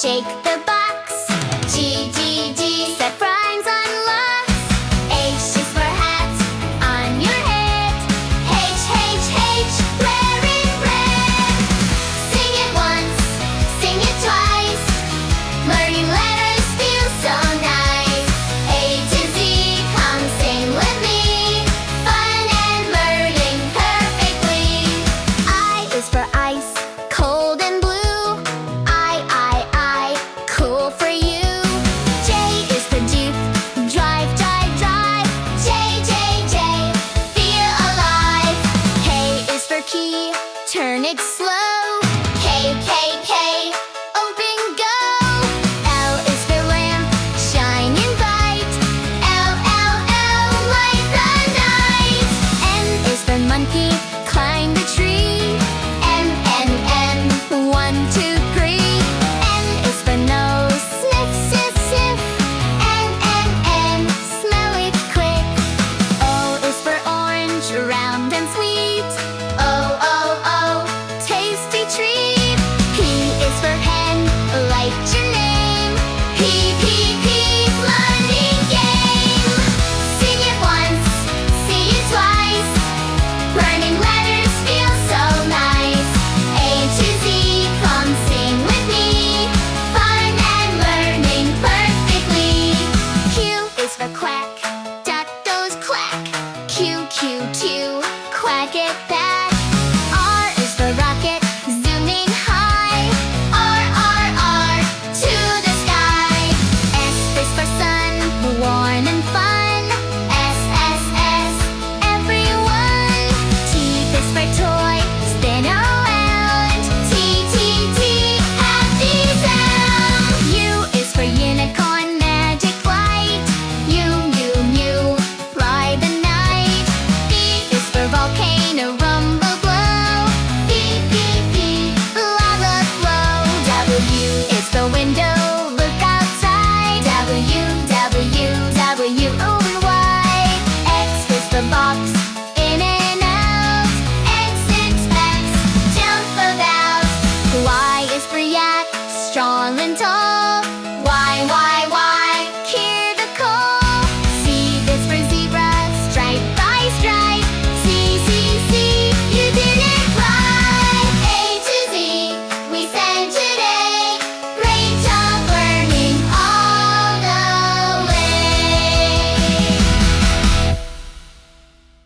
shake the box. G, G, G, set rhymes on locks. H is for hat on your head. H, H, H, wearing red. Sing it once, sing it twice. Learning letters feels so nice. A to Z, come sing with me. Fun and learning perfectly. I is for ice, cold and blue. I, cool for you. J is for Jeep, drive, drive, drive. J, J, J, feel alive. K is for key, turn it slow. K, K, K, open, go. L is for lamp, shining bright. L, L, L, light the night. M is for monkey, climb the tree. M, N, N, 1, 2, 3. N is for nose, sniff, sniff, sniff. N, N, N, smell it quick. O is for orange, round and sweet. O, O, O, tasty treat. P is for pen, like your name. P, P, P, learning game. Sing it once, see it twice. Learning letters feels so nice. A to Z, come sing with me. Fun and learning perfectly. Q is for quack, duck goes quack. Q, Q, Q, quack it back. R is for rocket, zooming high. R, R, R, to the sky. S is for sun, warm and fun. S, S, S, everyone. T is for toy, spin around. T, T, T, happy sound. U is for unicorn, magic light. U, U, U, fly the night. V is for volcano, rumble blow. V, V, V, lava flow. W is for window, look outside. W, W, W, and Y. X is for box, in and out. X, X, X, jump about. Y is for yak, strong and tall.